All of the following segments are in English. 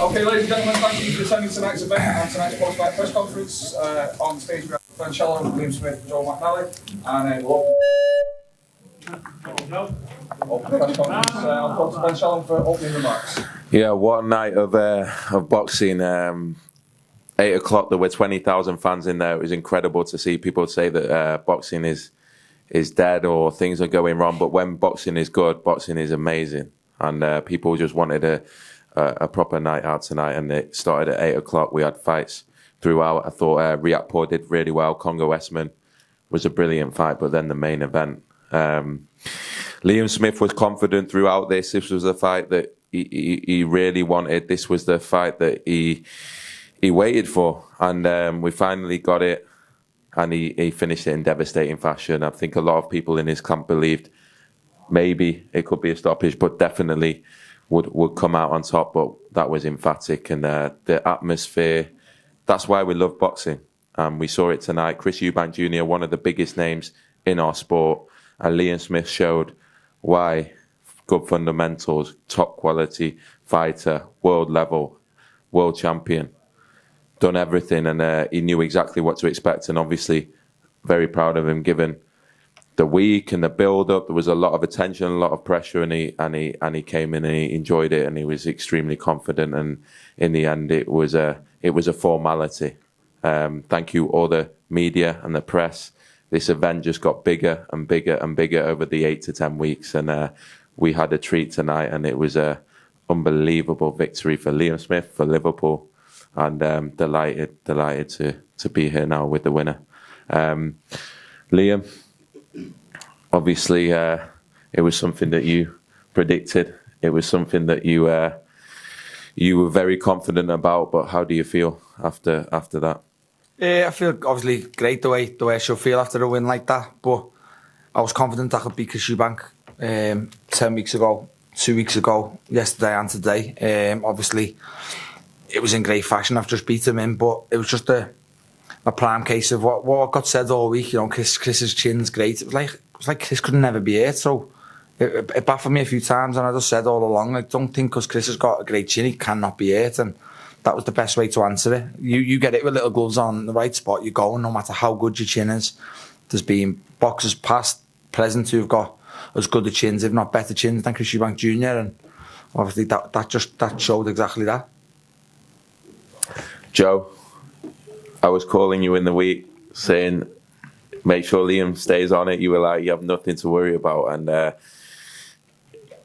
Okay, ladies and gentlemen, thank you for attending tonight's event and tonight's post-fight press conference. On stage we have Ben Shallow, Liam Smith, Joe McNally, and we'll open the press conference. I'll call to Ben Shallow for opening remarks. Yeah, what a night of boxing. 8 o'clock, there were 20,000 fans in there. It was incredible to see people say that boxing is dead or things are going wrong. But when boxing is good, boxing is amazing. And people just wanted a proper night out tonight. And it started at 8 o'clock. We had fights throughout. I thought Riakporhe did really well. Congo Westman was a brilliant fight. But then the main event. Liam Smith was confident throughout this. This was a fight that he really wanted. This was the fight that he waited for, and we finally got it, and he finished it in devastating fashion. I think a lot of people in his camp believed maybe it could be a stoppage, but definitely would come out on top, but that was emphatic. And the atmosphere, that's why we love boxing. We saw it tonight. Chris Eubank Jr., one of the biggest names in our sport, and Liam Smith showed why. Good fundamentals, top quality fighter, world level, world champion. Done everything, and he knew exactly what to expect, and obviously very proud of him given the week and the build-up. There was a lot of attention, a lot of pressure, and he came in and he enjoyed it, and he was extremely confident. And in the end, it was a formality. Thank you, all the media and the press. This event just got bigger and bigger and bigger over the 8 to 10 weeks, and we had a treat tonight, and it was a unbelievable victory for Liam Smith, for Liverpool. And delighted to be here now with the winner. Liam, obviously it was something that you predicted. It was something that you were very confident about. But how do you feel after that? I feel obviously great the way I should feel after a win like that. But I was confident I could beat Chris Eubank 10 weeks ago, 2 weeks ago, yesterday and today. Obviously, it was in great fashion. I've just beat him in, but it was just a prime case of what got said all week. You know, Chris's chin's great. It was like Chris could never be hit. So it baffled me a few times, and I just said all along, I don't think because Chris has got a great chin, he cannot be hit. And that was the best way to answer it. You get it with little gloves on the right spot, you're going, no matter how good your chin is. There's been boxers past, present, who've got as good a chins, if not better chins, than Chris Eubank Jr. And obviously that showed exactly that. Joe, I was calling you in the week saying, make sure Liam stays on it. You were like, you have nothing to worry about. And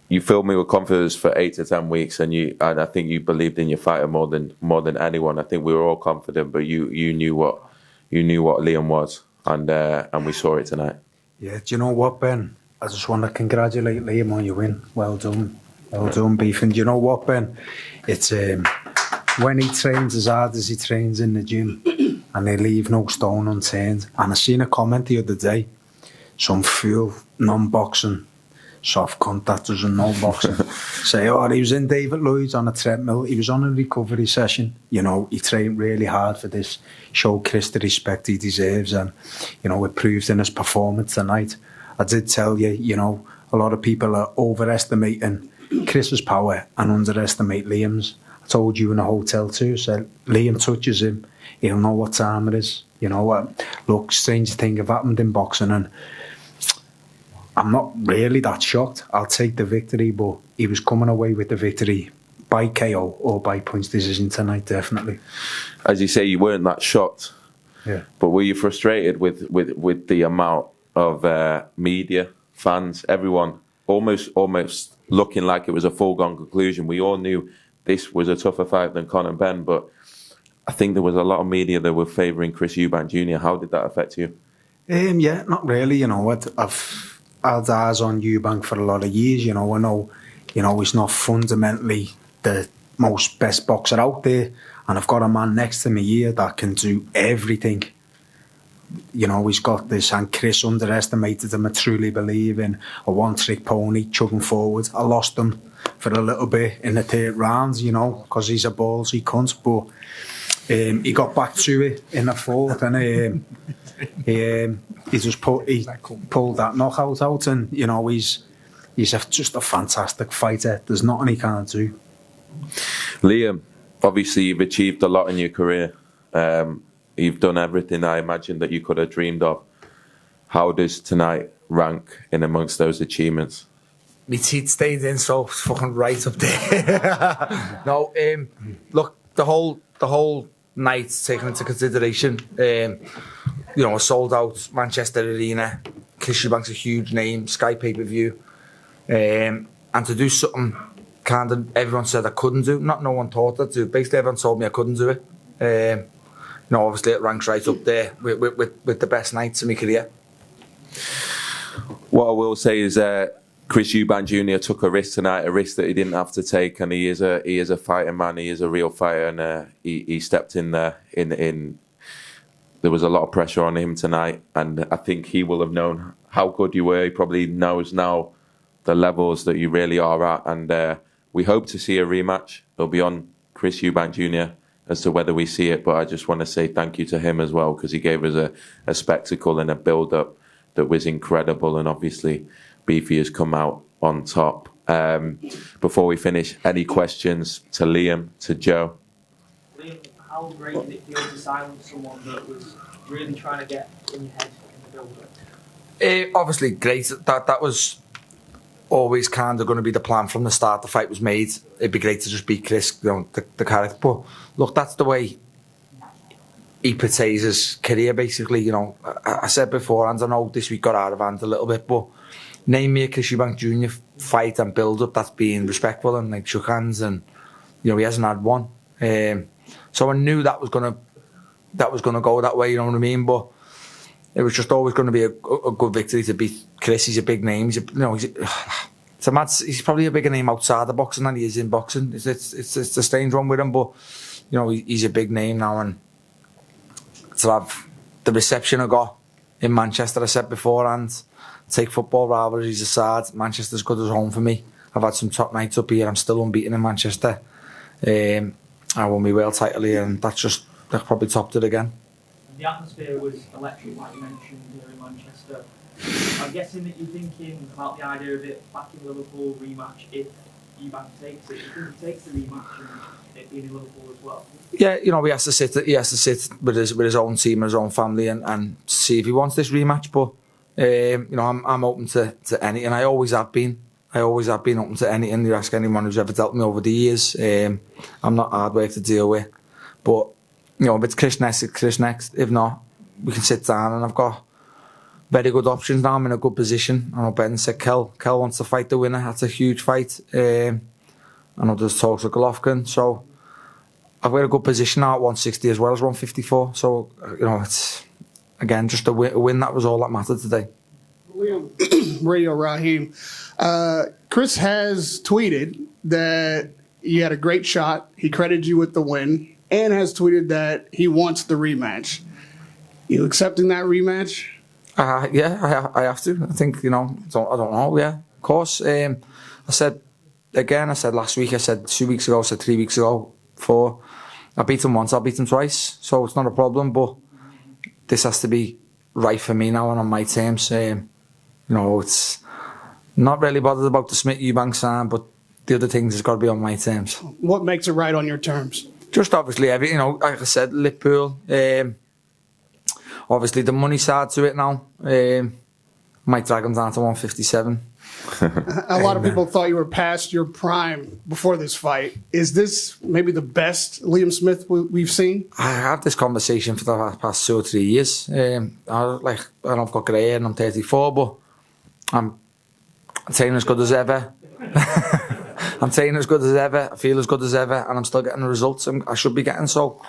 you filled me with confidence for 8 to 10 weeks. And I think you believed in your fighter more than anyone. I think we were all confident, but you knew what Liam was. And we saw it tonight. Yeah, do you know what, Ben? I just want to congratulate Liam on your win. Well done. Well done, Beef. And do you know what, Ben? It's when he trains as hard as he trains in the gym and they leave no stone unturned. And I seen a comment the other day, some fool, non-boxing, soft cunt that doesn't know boxing, say, oh, he was in David Lloyd's on a treadmill, he was on a recovery session, you know, he trained really hard for this, show Chris the respect he deserves, and, you know, it proved in his performance tonight. I did tell you, you know, a lot of people are overestimating Chris's power and underestimate Liam's. I told you in a hotel too, said Liam touches him, he'll know what time it is. You know, look, strange things have happened in boxing, and I'm not really that shocked. I'll take the victory, but he was coming away with the victory by KO or by points decision tonight, definitely. As you say, you weren't that shocked. Yeah. But were you frustrated with the amount of media, fans, everyone almost looking like it was a foregone conclusion? We all knew this was a tougher fight than Conor and Ben, but I think there was a lot of media that were favouring Chris Eubank Jr. How did that affect you? Yeah, not really. You know what? I've had eyes on Eubank for a lot of years. You know, I know, you know, he's not fundamentally the most best boxer out there, and I've got a man next to me here that can do everything. You know, he's got this, and Chris underestimated him. I truly believe in a one-trick pony chugging forward. I lost him for a little bit in the third round, you know, because he's a ballsy cunt, but he got back to it in the fourth, and he just pulled that knockout out, and you know, he's just a fantastic fighter. There's nothing he can't do. Liam, obviously you've achieved a lot in your career. You've done everything I imagine that you could have dreamed of. How does tonight rank in amongst those achievements? My teeth stayed in, so it's fucking right up there. No, look, the whole night taken into consideration. You know, a sold out Manchester Arena. Eubank's a huge name, Sky pay-per-view. And to do something kind of everyone said I couldn't do, not no one thought I'd do. Basically everyone told me I couldn't do it. You know, obviously it ranks right up there with the best nights of my career. What I will say is Chris Eubank Jr. took a risk tonight, a risk that he didn't have to take, and he is a fighting man. He is a real fighter, and he stepped in there. There was a lot of pressure on him tonight, and I think he will have known how good you were. He probably knows now the levels that you really are at, and we hope to see a rematch. It'll be on Chris Eubank Jr. as to whether we see it, but I just want to say thank you to him as well, because he gave us a spectacle and a build-up that was incredible, and obviously Beefy has come out on top. Before we finish, any questions to Liam, to Joe? Liam, how great did it feel to silence someone that was really trying to get in your head in the build-up? Obviously great. That was always kind of going to be the plan from the start. The fight was made. It'd be great to just beat Chris, you know, the character. But look, that's the way he portrays his career, basically. You know, I said before, and I know this week got out of hand a little bit, but name me a Chris Eubank Jr. fight and build-up that's being respectful and like shook hands, and you know he hasn't had one. So I knew that was gonna go that way. You know what I mean? But it was just always going to be a good victory to beat Chris. He's a big name. He's probably a bigger name outside of boxing than he is in boxing. It's a strange one with him, but you know he's a big name now, and to have the reception I got in Manchester, I said beforehand, take football rivalries aside, Manchester's good as home for me. I've had some top nights up here. I'm still unbeaten in Manchester. I won my world title here, and that probably topped it again. The atmosphere was electric, like you mentioned, here in Manchester. I'm guessing that you're thinking about the idea of it back in Liverpool rematch if Eubank takes it. You think he takes the rematch and it being in Liverpool as well? Yeah, you know, he has to sit with his own team, his own family, and see if he wants this rematch. But you know, I'm open to any, and I always have been. Open to anything. You ask anyone who's ever dealt with me over the years. I'm not hard work to deal with, but you know, if it's Chris next, it's Chris next. If not, we can sit down, and I've got very good options now. I'm in a good position. I know Ben said Kel wants to fight the winner. That's a huge fight. I know there's talks with Golovkin, so I've got a good position now at 160 as well as 154. So you know, it's again just a win. That was all that mattered today. Radio Raheem. Chris has tweeted that you had a great shot. He credited you with the win, and has tweeted that he wants the rematch. You accepting that rematch? Yeah, I have to. I think, you know, I don't know. Yeah, of course. I said last week, I said 2 weeks ago, I said 3 weeks ago, 4. I beat him once, I'll beat him twice. So it's not a problem, but this has to be right for me now and on my terms. You know, it's not really bothered about the Smith Eubank sign, but the other things has got to be on my terms. What makes it right on your terms? Just obviously everything, you know, like I said, Liverpool. Obviously the money side to it now. Might drag him down to 157. A lot of people thought you were past your prime before this fight. Is this maybe the best Liam Smith we've seen? I had this conversation for the past 2 or 3 years. I've got grey hair and I'm 34, but I'm training as good as ever. I'm training as good as ever. I feel as good as ever, and I'm still getting the results I should be getting. So,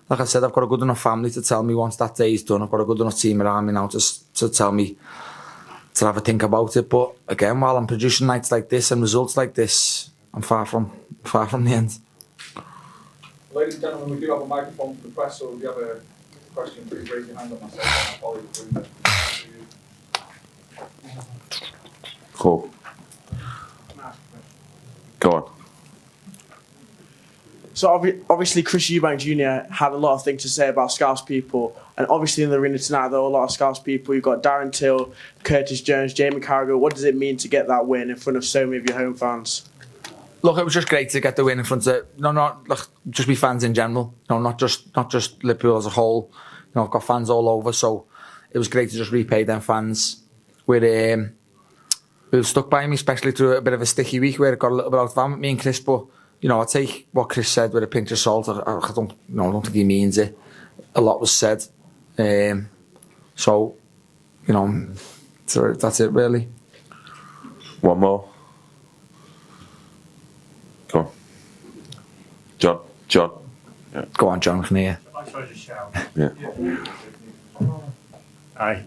like I said, I've got a good enough family to tell me once that day is done. I've got a good enough team around me now to tell me to have a think about it. But again, while I'm producing nights like this and results like this, I'm far from the end. Ladies and gentlemen, we do have a microphone for the press, so if you have a question, please raise your hand on myself and I'll follow you. Cool. Go on. So obviously Chris Eubank Jr. had a lot of things to say about Scouse people, and obviously in the arena tonight there were a lot of Scouse people. You've got Darren Till, Curtis Jones, Jamie Carragher. What does it mean to get that win in front of so many of your home fans? Look, it was just great to get the win in front of just be fans in general. Not just Liverpool as a whole. I've got fans all over, so it was great to just repay them fans. Who stuck by me, especially through a bit of a sticky week where it got a little bit out of hand with me and Chris. But I take what Chris said with a pinch of salt. I don't think he means it. A lot was said, so that's it really. One more. Go on. John. Yeah. Go on, John, from here. I suppose just shout. Yeah. Aye.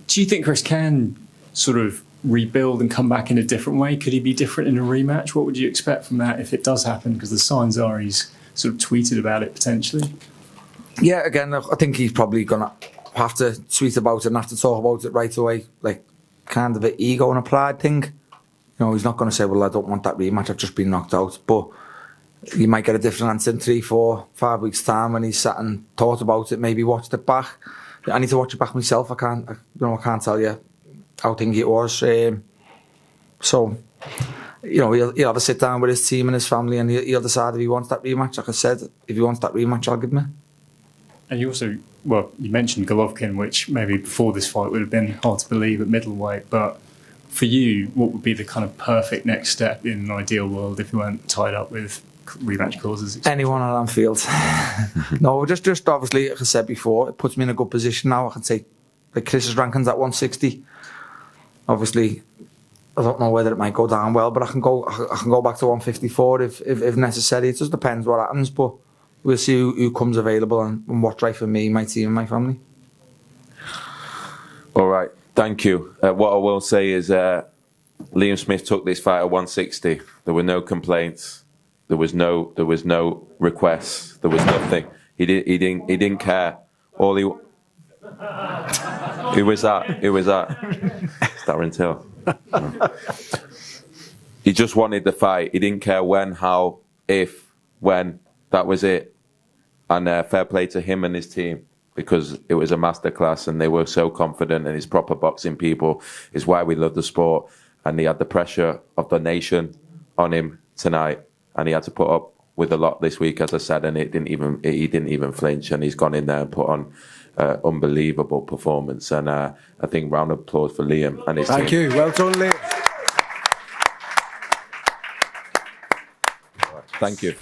Do you think Chris can sort of rebuild and come back in a different way? Could he be different in a rematch? What would you expect from that if it does happen? Because the signs are he's sort of tweeted about it potentially. Yeah, again, I think he's probably going to have to tweet about it and have to talk about it right away, like kind of an ego and a pride thing. He's not going to say, well, I don't want that rematch, I've just been knocked out. But you might get a different answer in 3, 4, 5 weeks' time when he's sat and thought about it, maybe watched it back. I need to watch it back myself. I can't tell you how thingy it was. So, he'll have a sit down with his team and his family, and he'll decide if he wants that rematch. Like I said, if he wants that rematch, I'll give him it. And you also, you mentioned Golovkin, which maybe before this fight would have been hard to believe at middleweight, but for you, what would be the kind of perfect next step in an ideal world if you weren't tied up with rematch clauses? Anyone at Anfield. No, just obviously, like I said before, it puts me in a good position now. I can take Chris's rankings at 160. Obviously, I don't know whether it might go down well, but I can go back to 154 if necessary. It just depends what happens, but we'll see who comes available and what's right for me, my team and my family. All right, thank you. What I will say is Liam Smith took this fight at 160. There were no complaints. There was no requests. There was nothing. He didn't care. All he Who was that? It's Darren Till. He just wanted the fight. He didn't care when, how, if, when. That was it. And fair play to him and his team, because it was a masterclass and they were so confident, and his proper boxing people is why we love the sport. And he had the pressure of the nation on him tonight, and he had to put up with a lot this week, as I said, and he didn't even flinch, and he's gone in there and put on unbelievable performance. And I think round of applause for Liam and his team. Thank you. Well done, Liam. Thank you.